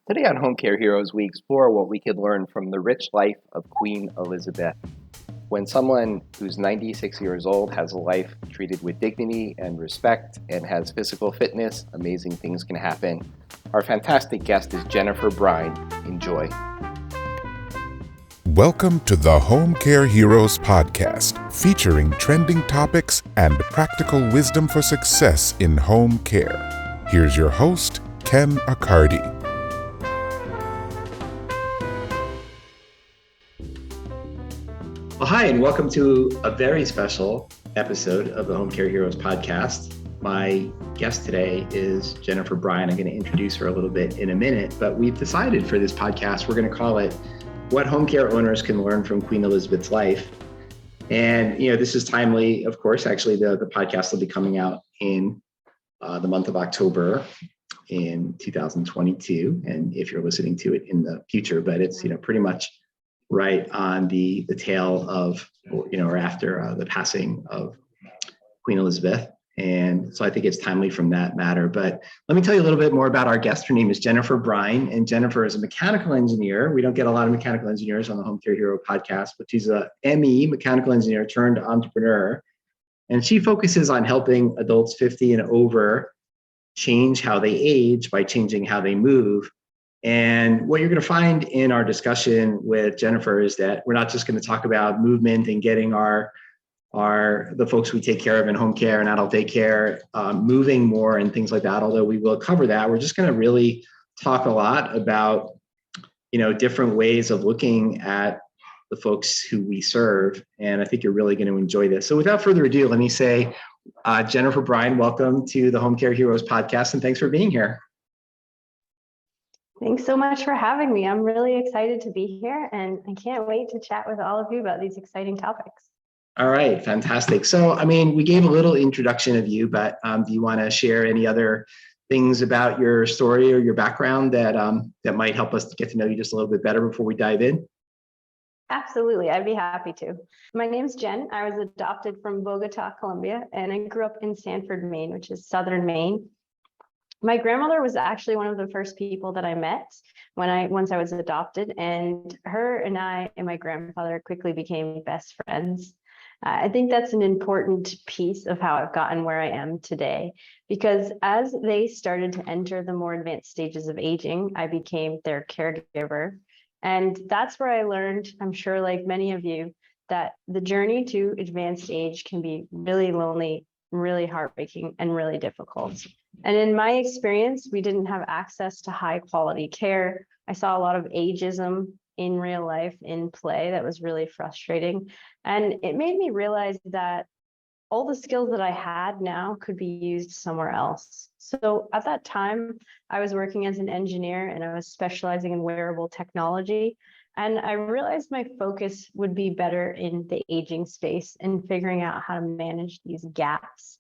Today on Home Care Heroes, we explore what we could learn from the rich life of Queen Elizabeth. When someone who's 96 years old has a life treated with dignity and respect and has physical fitness, amazing things can happen. Our fantastic guest is Jennifer Brine. Enjoy. Welcome to the Home Care Heroes podcast, featuring trending topics and practical wisdom for success in home care. Here's your host, Ken Accardi. Well, hi, and welcome to a very special episode of the Home Care Heroes podcast. My guest today is Jennifer Brine. I'm going to introduce her a little bit in a minute, but we've decided for this podcast, we're going to call it What Home Care Owners Can Learn from Queen Elizabeth's Life. And, this is timely, of course. Actually, the podcast will be coming out in the month of October in 2022. And if you're listening to it in the future, but it's, pretty much right on the tail of, or after the passing of Queen Elizabeth. And so I think it's timely from that matter. But let me tell you a little bit more about our guest. Her name is Jennifer Brine, and Jennifer is a mechanical engineer. We don't get a lot of mechanical engineers on the Home Care Hero podcast, but she's a ME, mechanical engineer turned entrepreneur. And she focuses on helping adults 50 and over change how they age by changing how they move. And what you're going to find in our discussion with Jennifer is that we're not just going to talk about movement and getting the folks we take care of in home care and adult daycare moving more and things like that, although we will cover that. We're just going to really talk a lot about, different ways of looking at the folks who we serve. And I think you're really going to enjoy this. So without further ado, let me say, Jennifer Brine, welcome to the Home Care Heroes podcast, and thanks for being here. Thanks so much for having me. I'm really excited to be here, and I can't wait to chat with all of you about these exciting topics. All right, fantastic. So, we gave a little introduction of you, but do you want to share any other things about your story or your background that might help us to get to know you just a little bit better before we dive in? Absolutely, I'd be happy to. My name's Jen. I was adopted from Bogota, Colombia, and I grew up in Sanford, Maine, which is southern Maine. My grandmother was actually one of the first people that I met once I was adopted, and her and I and my grandfather quickly became best friends. I think that's an important piece of how I've gotten where I am today, because as they started to enter the more advanced stages of aging, I became their caregiver. And that's where I learned, I'm sure like many of you, that the journey to advanced age can be really lonely, really heartbreaking, and really difficult. And in my experience, we didn't have access to high quality care. I saw a lot of ageism in real life in play that was really frustrating. And it made me realize that all the skills that I had now could be used somewhere else. So at that time, I was working as an engineer and I was specializing in wearable technology. And I realized my focus would be better in the aging space and figuring out how to manage these gaps.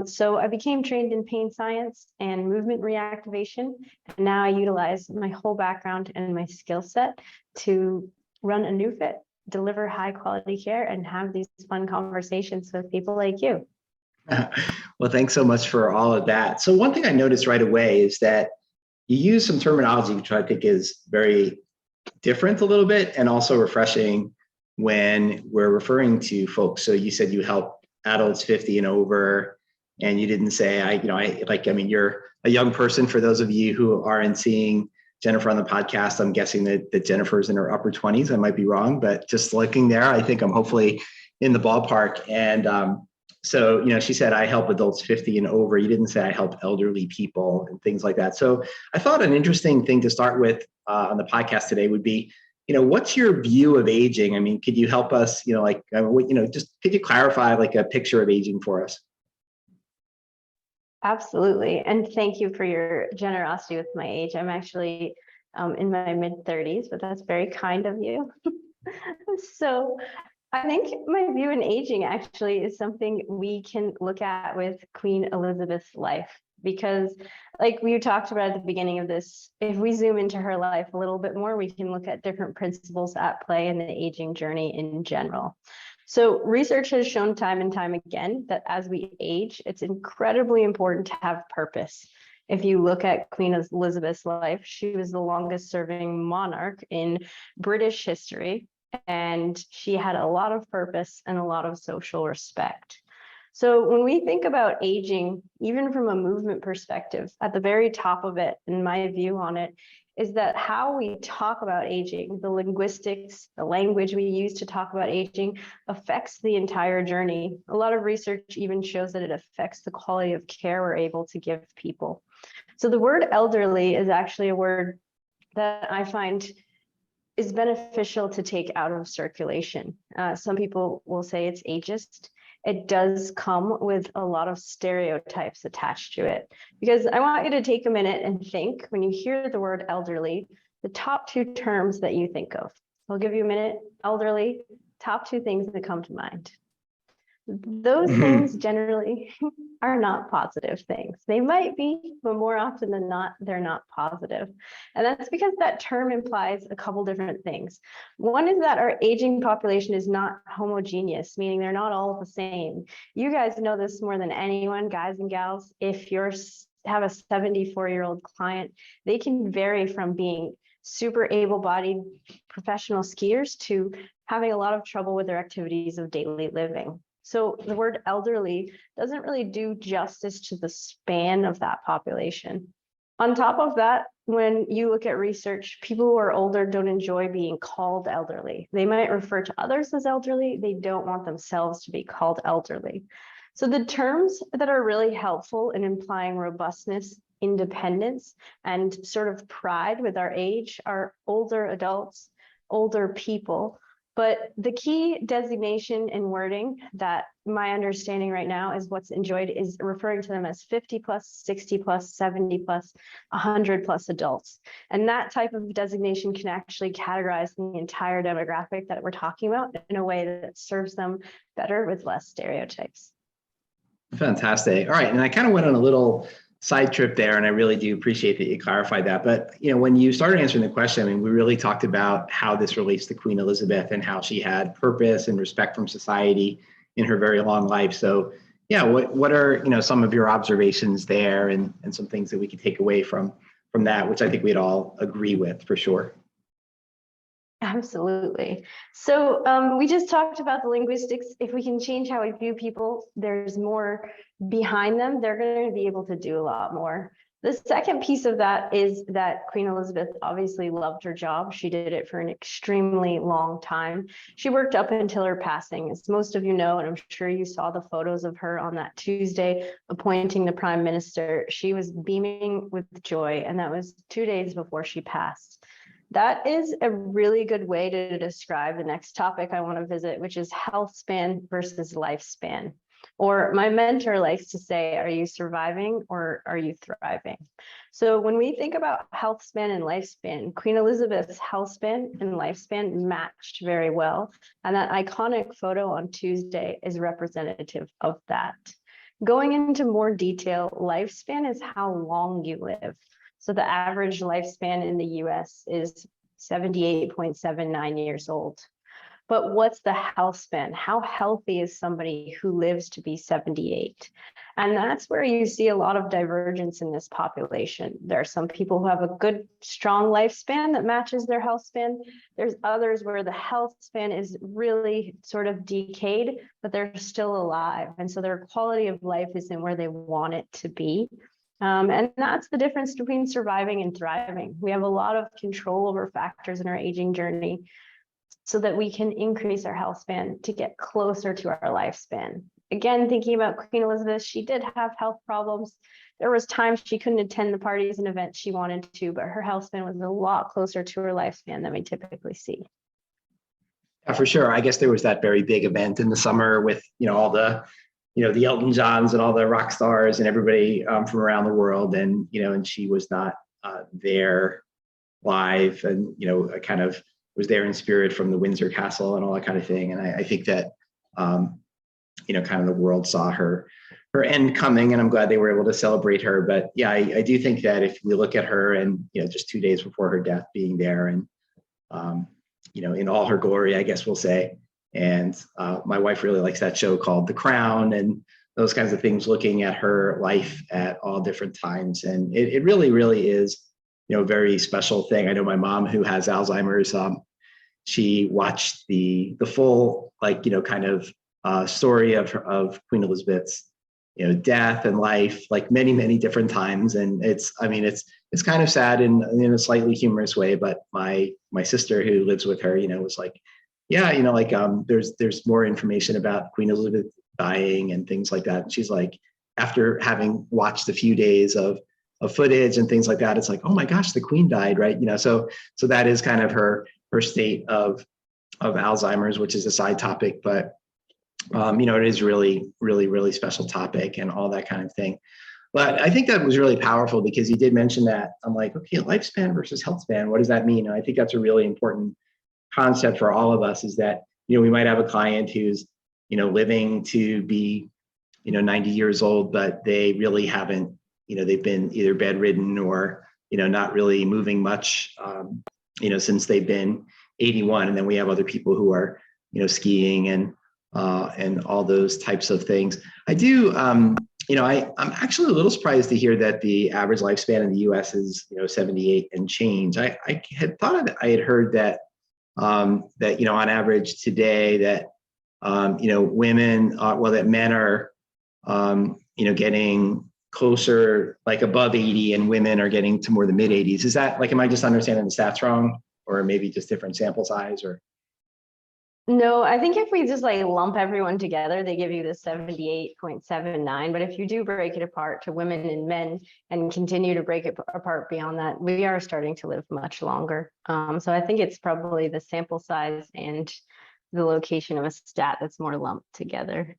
So I became trained in pain science and movement reactivation. And now I utilize my whole background and my skill set to run ANeuFit, deliver high quality care, and have these fun conversations with people like you. Well, thanks so much for all of that. So one thing I noticed right away is that you use some terminology, which I think is very different a little bit and also refreshing when we're referring to folks. So you said you help adults 50 and over, and you didn't say, you're a young person. For those of you who aren't seeing Jennifer on the podcast, I'm guessing that Jennifer's in her upper 20s. I might be wrong, but just looking there, I think I'm hopefully in the ballpark. And so, she said, I help adults 50 and over. You didn't say I help elderly people and things like that. So I thought an interesting thing to start with on the podcast today would be, what's your view of aging? Could you help us, just could you clarify like a picture of aging for us? Absolutely. And thank you for your generosity with my age. I'm actually in my mid-30s, but that's very kind of you. So I think my view in aging actually is something we can look at with Queen Elizabeth's life, because like we talked about at the beginning of this, if we zoom into her life a little bit more, we can look at different principles at play in the aging journey in general. So research has shown time and time again that as we age, it's incredibly important to have purpose. If you look at Queen Elizabeth's life, she was the longest serving monarch in British history, and she had a lot of purpose and a lot of social respect. So when we think about aging, even from a movement perspective, at the very top of it, in my view on it, is that how we talk about aging, the linguistics, the language we use to talk about aging affects the entire journey. A lot of research even shows that it affects the quality of care we're able to give people. So the word elderly is actually a word that I find is beneficial to take out of circulation. Some people will say it's ageist. It does come with a lot of stereotypes attached to it. Because I want you to take a minute and think, when you hear the word elderly, the top two terms that you think of. I'll give you a minute. Elderly, top two things that come to mind. Those things generally are not positive things. They might be, but more often than not, they're not positive. And that's because that term implies a couple different things. One is that our aging population is not homogeneous, meaning they're not all the same. You guys know this more than anyone, guys and gals. If you have a 74-year-old client, they can vary from being super able-bodied professional skiers to having a lot of trouble with their activities of daily living. So the word elderly doesn't really do justice to the span of that population. On top of that, when you look at research, people who are older don't enjoy being called elderly. They might refer to others as elderly. They don't want themselves to be called elderly. So the terms that are really helpful in implying robustness, independence, and sort of pride with our age are older adults, older people. But the key designation and wording that my understanding right now is what's enjoyed is referring to them as 50 plus, 60 plus, 70 plus, 100 plus adults. And that type of designation can actually categorize the entire demographic that we're talking about in a way that serves them better with less stereotypes. Fantastic. All right. And I kind of went on a little side trip there, and I really do appreciate that you clarified that. But, when you started answering the question, I mean, we really talked about how this relates to Queen Elizabeth and how she had purpose and respect from society in her very long life. So, yeah, what are, some of your observations there and some things that we could take away from that, which I think we'd all agree with for sure. Absolutely. So we just talked about the linguistics. If we can change how we view people, there's more behind them. They're going to be able to do a lot more. The second piece of that is that Queen Elizabeth obviously loved her job. She did it for an extremely long time. She worked up until her passing. As most of you know, and I'm sure you saw the photos of her on that Tuesday appointing the Prime Minister, she was beaming with joy, and that was 2 days before she passed. That is a really good way to describe the next topic I want to visit, which is health span versus lifespan. Or my mentor likes to say, are you surviving or are you thriving? So when we think about health span and lifespan, Queen Elizabeth's health span and lifespan matched very well. And that iconic photo on Tuesday is representative of that. Going into more detail, lifespan is how long you live. So the average lifespan in the US is 78.79 years old. But what's the health span? How healthy is somebody who lives to be 78? And that's where you see a lot of divergence in this population. There are some people who have a good, strong lifespan that matches their health span. There's others where the health span is really sort of decayed, but they're still alive. And so their quality of life isn't where they want it to be. And that's the difference between surviving and thriving. We have a lot of control over factors in our aging journey so that we can increase our health span to get closer to our lifespan. Again, thinking about Queen Elizabeth, she did have health problems. There was times she couldn't attend the parties and events she wanted to, but her health span was a lot closer to her lifespan than we typically see. Yeah, for sure. I guess there was that very big event in the summer with, all the the Elton Johns and all the rock stars and everybody from around the world. And, and she was not there live and, kind of was there in spirit from the Windsor Castle and all that kind of thing. And I think that, kind of the world saw her end coming, and I'm glad they were able to celebrate her. But yeah, I do think that if we look at her and, just 2 days before her death being there and, in all her glory, I guess we'll say. And my wife really likes that show called The Crown. And those kinds of things, looking at her life at all different times. And it really, really is, a very special thing. I know my mom, who has Alzheimer's, she watched the full, kind of story of Queen Elizabeth's, death and life, like many, many different times. And it's kind of sad in a slightly humorous way. But my sister, who lives with her, was like, yeah, there's more information about Queen Elizabeth dying and things like that. And she's like, after having watched a few days of footage and things like that, it's like, oh my gosh, the Queen died, right? So that is kind of her state of Alzheimer's, which is a side topic, but it is really, really, really special topic and all that kind of thing. But I think that was really powerful, because you did mention that. I'm like, okay, lifespan versus health span, what does that mean? And I think that's a really important concept for all of us, is that, we might have a client who's, living to be, 90 years old, but they really haven't, they've been either bedridden or, not really moving much, since they've been 81. And then we have other people who are, skiing and all those types of things. I do, I'm actually a little surprised to hear that the average lifespan in the US is, 78 and change. I had thought I had heard that, that, on average today that, women, that men are, getting closer, like above 80, and women are getting to more the mid 80s. Is that am I just understanding the stats wrong, or maybe just different sample size, or? No, I think if we just lump everyone together, they give you the 78.79. But if you do break it apart to women and men and continue to break it apart beyond that, we are starting to live much longer. So I think it's probably the sample size and the location of a stat that's more lumped together.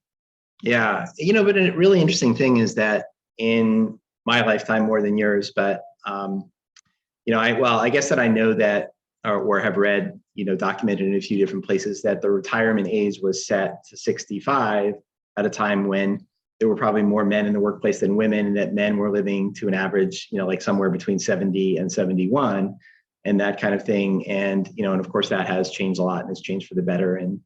Yeah, but a really interesting thing is that in my lifetime, more than yours, but I guess that I know that, or have read, documented in a few different places, that the retirement age was set to 65 at a time when there were probably more men in the workplace than women, and that men were living to an average, somewhere between 70 and 71, and that kind of thing. And, and of course that has changed a lot, and it's changed for the better, and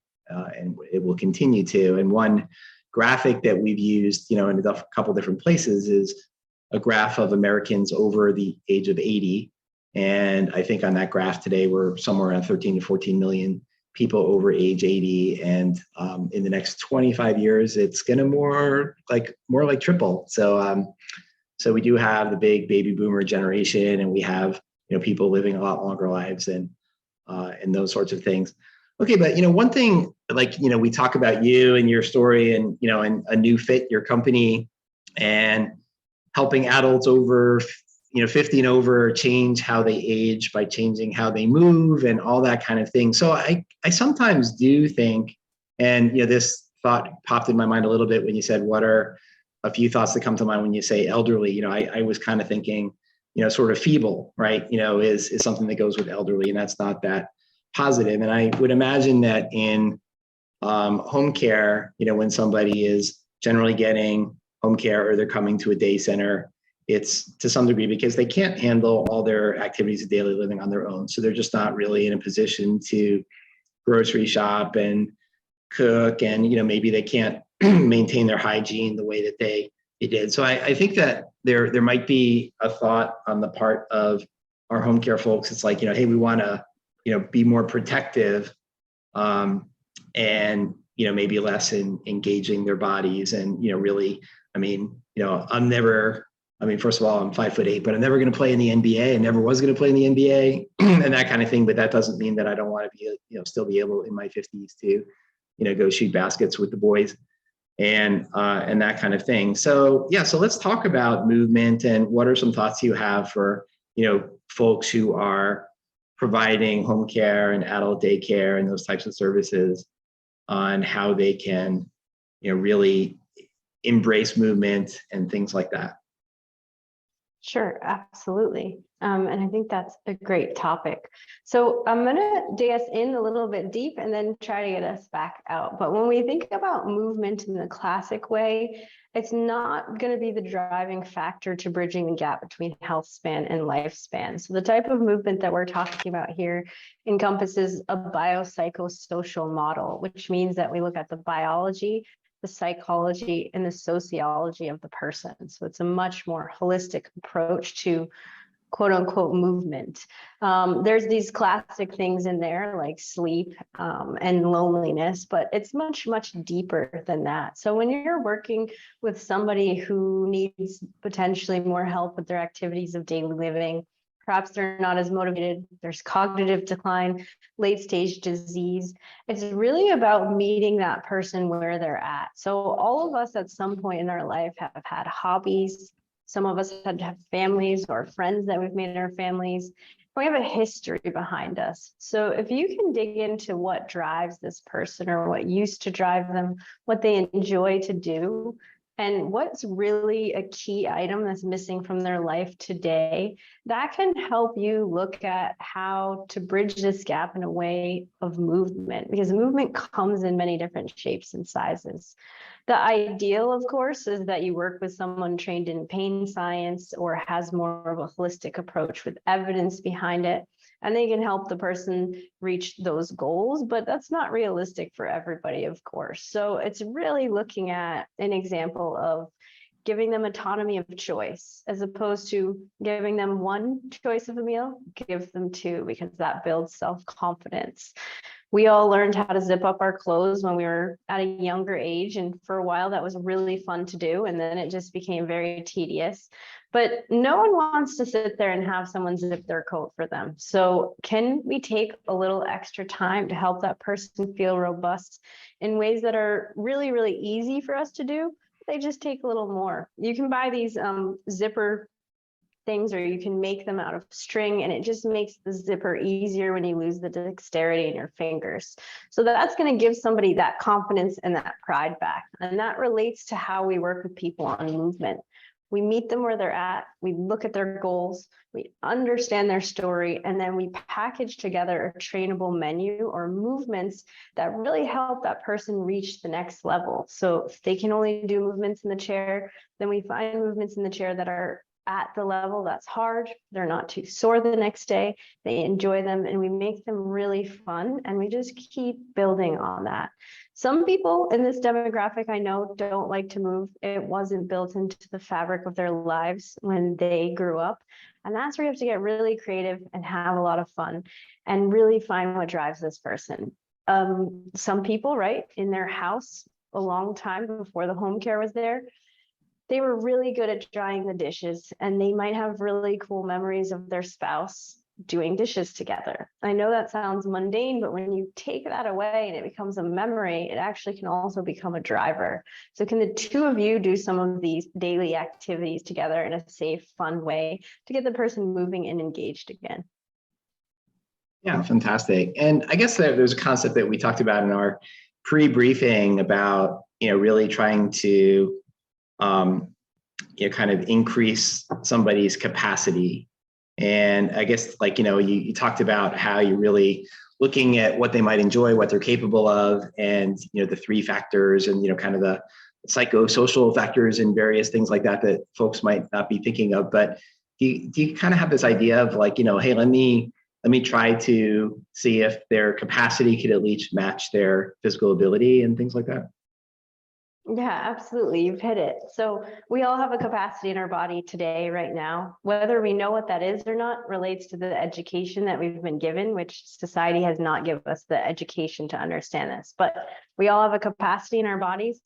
it will continue to. And one graphic that we've used, in a couple different places, is a graph of Americans over the age of 80. And I think on that graph today, we're somewhere around 13 to 14 million people over age 80. And in the next 25 years, it's going to more like triple. So we do have the big baby boomer generation, and we have, people living a lot longer lives, and those sorts of things. Okay, but one thing, we talk about you and your story, and and ANeuFit, your company, and helping adults over 50 and over change how they age by changing how they move and all that kind of thing. So I sometimes do think, and this thought popped in my mind a little bit when you said, what are a few thoughts that come to mind when you say elderly? I was kind of thinking, sort of feeble, right? Is something that goes with elderly, and that's not that positive. And I would imagine that in home care, when somebody is generally getting home care, or they're coming to a day center, it's to some degree because they can't handle all their activities of daily living on their own. So they're just not really in a position to grocery shop and cook, and maybe they can't maintain their hygiene the way that they did. So I think that there might be a thought on the part of our home care folks. It's like, hey, we want to be more protective, and maybe less in engaging their bodies, and really, first of all, I'm 5'8", but I'm never going to play in the NBA. I never was going to play in the NBA and that kind of thing. But that doesn't mean that I don't want to be, still be able in my 50s to, go shoot baskets with the boys and that kind of thing. So, yeah, so let's talk about movement, and what are some thoughts you have for, folks who are providing home care and adult daycare and those types of services, on how they can, really embrace movement and things like that. Sure, absolutely. And I think that's a great topic. So I'm going to dig us in a little bit deep and then try to get us back out. But when we think about movement in the classic way, it's not going to be the driving factor to bridging the gap between health span and lifespan. So the type of movement that we're talking about here encompasses a biopsychosocial model, which means that we look at the biology the psychology, and the sociology of the person. So it's a much more holistic approach to quote unquote movement. There's these classic things in there like sleep and loneliness, but it's much, much deeper than that. So when you're working with somebody who needs potentially more help with their activities of daily living, perhaps they're not as motivated, there's cognitive decline, late stage disease. It's really about meeting that person where they're at. So all of us at some point in our life have had hobbies. Some of us had to have families or friends that we've made in our families. We have a history behind us. So if you can dig into what drives this person or what used to drive them, what they enjoy to do, and what's really a key item that's missing from their life today, that can help you look at how to bridge this gap in a way of movement, because movement comes in many different shapes and sizes. The ideal, of course, is that you work with someone trained in pain science or has more of a holistic approach with evidence behind it, and they can help the person reach those goals, but that's not realistic for everybody, of course. So it's really looking at an example of giving them autonomy of choice, as opposed to giving them one choice of a meal, give them two, because that builds self-confidence. We all learned how to zip up our clothes when we were at a younger age. And for a while, that was really fun to do. And then it just became very tedious. But no one wants to sit there and have someone zip their coat for them. So can we take a little extra time to help that person feel robust in ways that are really, really easy for us to do? They just take a little more. You can buy these zipper things, or you can make them out of string, and it just makes the zipper easier when you lose the dexterity in your fingers. So that's going to give somebody that confidence and that pride back. And that relates to how we work with people on movement. We meet them where they're at, we look at their goals, we understand their story, and then we package together a trainable menu or movements that really help that person reach the next level. So if they can only do movements in the chair, then we find movements in the chair that are at the level that's hard, they're not too sore the next day, they enjoy them, and we make them really fun, and we just keep building on that. Some people in this demographic I know don't like to move. It wasn't built into the fabric of their lives when they grew up. And that's where you have to get really creative and have a lot of fun and really find what drives this person. Some people, right, in their house a long time before the home care was there, they were really good at drying the dishes, and they might have really cool memories of their spouse doing dishes together. I know that sounds mundane, but when you take that away and it becomes a memory, it actually can also become a driver. So can the two of you do some of these daily activities together in a safe, fun way to get the person moving and engaged again? Yeah, fantastic. And I guess there's a concept that we talked about in our pre-briefing about, really trying to kind of increase somebody's capacity. And I guess you talked about how you're really looking at what they might enjoy, what they're capable of, and the three factors and kind of the psychosocial factors and various things like that that folks might not be thinking of. But do you kind of have this idea of hey, let me try to see if their capacity could at least match their physical ability and things like that? Yeah, absolutely. You've hit it. So we all have a capacity in our body today, right now. Whether we know what that is or not relates to the education that we've been given, which society has not given us the education to understand this. But we all have a capacity in our bodies.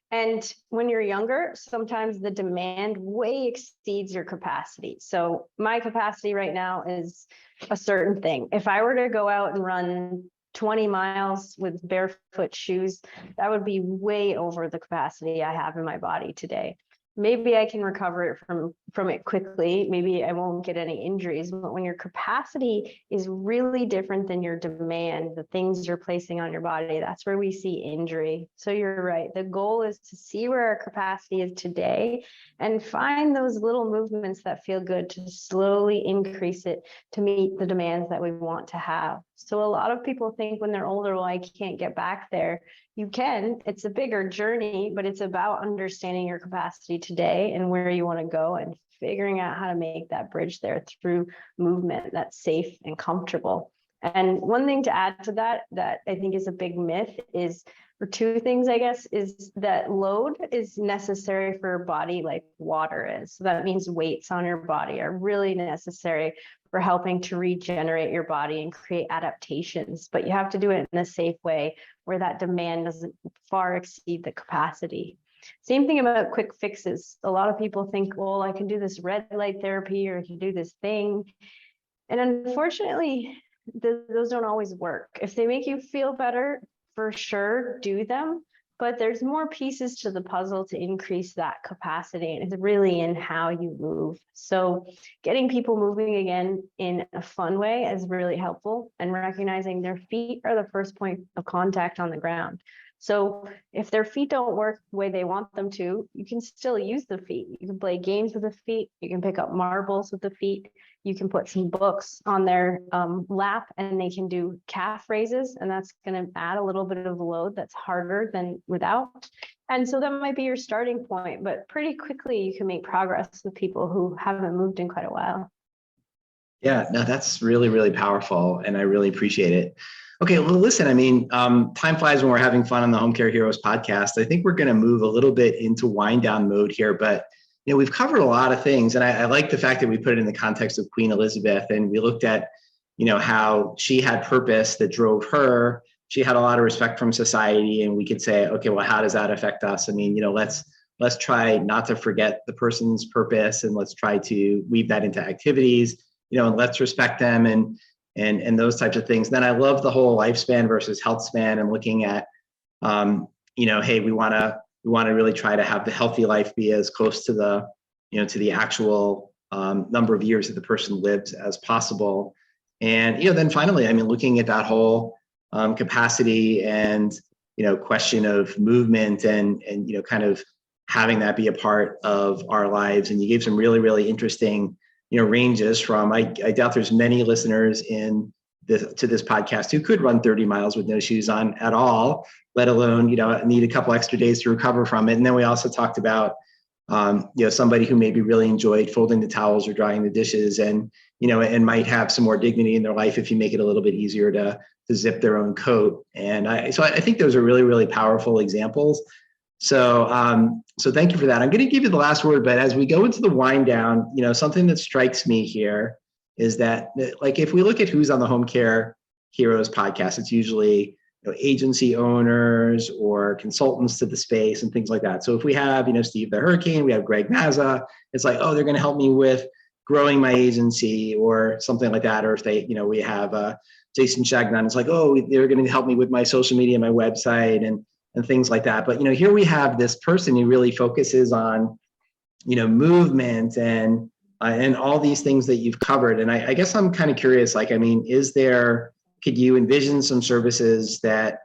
And when you're younger, sometimes the demand way exceeds your capacity. So my capacity right now is a certain thing. If I were to go out and run 20 miles with barefoot shoes, that would be way over the capacity I have in my body today. Maybe I can recover it from it quickly. Maybe I won't get any injuries, but when your capacity is really different than your demand, the things you're placing on your body, that's where we see injury. So you're right. The goal is to see where our capacity is today and find those little movements that feel good to slowly increase it to meet the demands that we want to have. So a lot of people think when they're older, well, I can't get back there. You can. It's a bigger journey, but it's about understanding your capacity today and where you want to go and figuring out how to make that bridge there through movement that's safe and comfortable. And one thing to add to that I think is a big myth is or two things, I guess, is that load is necessary for your body like water is. So that means weights on your body are really necessary for helping to regenerate your body and create adaptations. But you have to do it in a safe way where that demand doesn't far exceed the capacity. Same thing about quick fixes. A lot of people think, well, I can do this red light therapy or I can do this thing. And unfortunately, those don't always work. If they make you feel better, for sure, do them. But there's more pieces to the puzzle to increase that capacity. And it's really in how you move. So getting people moving again in a fun way is really helpful, and recognizing their feet are the first point of contact on the ground. So if their feet don't work the way they want them to, you can still use the feet. You can play games with the feet. You can pick up marbles with the feet. You can put some books on their lap and they can do calf raises. And that's going to add a little bit of load that's harder than without. And so that might be your starting point, but pretty quickly you can make progress with people who haven't moved in quite a while. Yeah, no, that's really, really powerful. And I really appreciate it. Okay, well, listen, I mean, time flies when we're having fun on the Home Care Heroes podcast. I think we're going to move a little bit into wind down mode here, but we've covered a lot of things. And I like the fact that we put it in the context of Queen Elizabeth, and we looked at, how she had purpose that drove her. She had a lot of respect from society, and we could say, okay, well, how does that affect us? I mean, let's try not to forget the person's purpose, and let's try to weave that into activities, and let's respect them and those types of things. Then I love the whole lifespan versus health span, and looking at, hey, we want to really try to have the healthy life be as close to the, to the actual number of years that the person lives as possible. And, then finally, I mean, looking at that whole capacity and, question of movement and, kind of having that be a part of our lives. And you gave some really, really interesting, ranges from, I doubt there's many listeners to this podcast who could run 30 miles with no shoes on at all, let alone, need a couple extra days to recover from it. And then we also talked about, somebody who maybe really enjoyed folding the towels or drying the dishes and, and might have some more dignity in their life if you make it a little bit easier to zip their own coat. And I think those are really, really powerful examples. So thank you for that. I'm going to give you the last word, but as we go into the wind down, something that strikes me here is that, like, if we look at who's on the Home Care Heroes podcast, it's usually agency owners or consultants to the space and things like that. So if we have, Steve the Hurricane, we have Greg Mazza, it's like, oh, they're going to help me with growing my agency or something like that. Or if they, we have Jason Shagnon, it's like, oh, they're going to help me with my social media, my website and things like that. But, here we have this person who really focuses on, movement and all these things that you've covered. And I guess I'm kind of curious, like, I mean, could you envision some services that,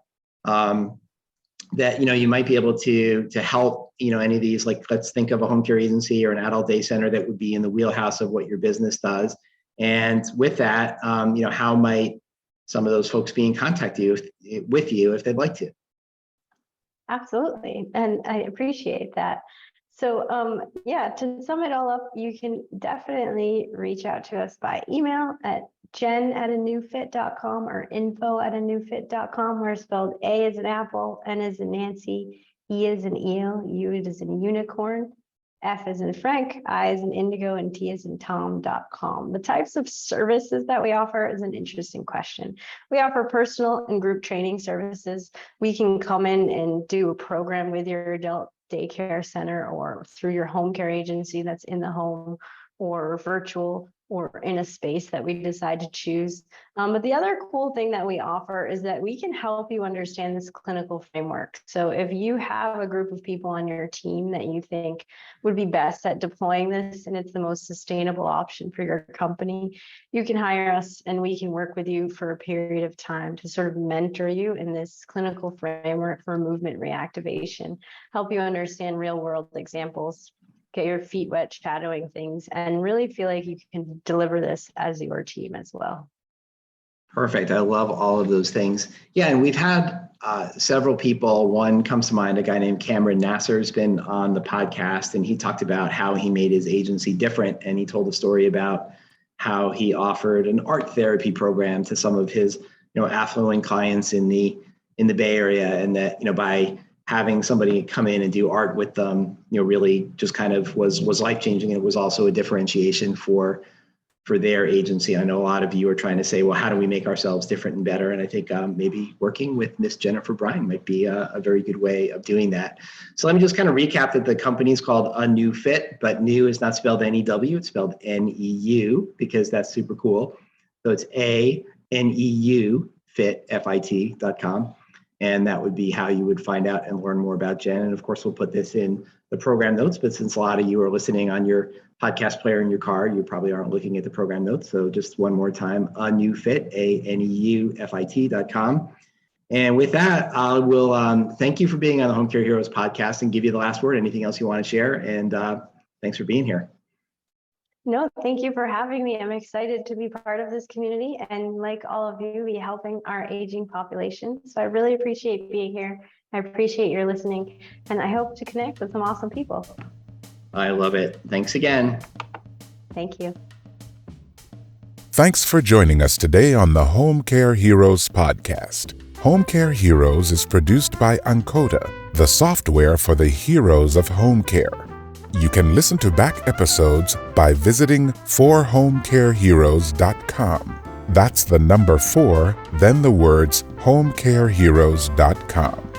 you might be able to help, any of these, like, let's think of a home care agency or an adult day center that would be in the wheelhouse of what your business does. And with that, how might some of those folks be in contact with you if they'd like to? Absolutely. And I appreciate that. So to sum it all up, you can definitely reach out to us by email at jen@aneufit.com or info@aneufit.com. We're spelled A as in apple, N as in Nancy, E as in eel, U as in unicorn, F as in Frank, I as in indigo, and T as in Tom.com. The types of services that we offer is an interesting question. We offer personal and group training services. We can come in and do a program with your adult daycare center or through your home care agency that's in the home or virtual or in a space that we decide to choose. But the other cool thing that we offer is that we can help you understand this clinical framework. So if you have a group of people on your team that you think would be best at deploying this and it's the most sustainable option for your company, you can hire us and we can work with you for a period of time to sort of mentor you in this clinical framework for movement reactivation, help you understand real world examples, get your feet wet shadowing things, and really feel like you can deliver this as your team as well. Perfect. I love all of those things. Yeah, and we've had several people. One comes to mind, a guy named Cameron Nasser has been on the podcast, and he talked about how he made his agency different. And he told a story about how he offered an art therapy program to some of his affluent clients in the in the Bay Area, and that, by having somebody come in and do art with them, really just kind of was life-changing. It was also a differentiation for their agency. I know a lot of you are trying to say, well, how do we make ourselves different and better? And I think maybe working with Miss Jennifer Brine might be a very good way of doing that. So let me just kind of recap that the company is called ANeuFit, but new is not spelled N-E-W, it's spelled N-E-U, because that's super cool. So it's ANEU fit, FIT.com. And that would be how you would find out and learn more about Jen. And of course, we'll put this in the program notes, but since a lot of you are listening on your podcast player in your car, you probably aren't looking at the program notes. So just one more time, ANeuFit, ANEUFIT.com. And with that, I will thank you for being on the Home Care Heroes podcast and give you the last word. Anything else you want to share? And thanks for being here. No, thank you for having me. I'm excited to be part of this community and, like all of you, be helping our aging population. So I really appreciate being here. I appreciate your listening, and I hope to connect with some awesome people. I love it. Thanks again. Thank you. Thanks for joining us today on the Home Care Heroes podcast. Home Care Heroes is produced by Ancoda, the software for the heroes of home care. You can listen to back episodes by visiting forhomecareheroes.com. That's the number 4, then the words homecareheroes.com.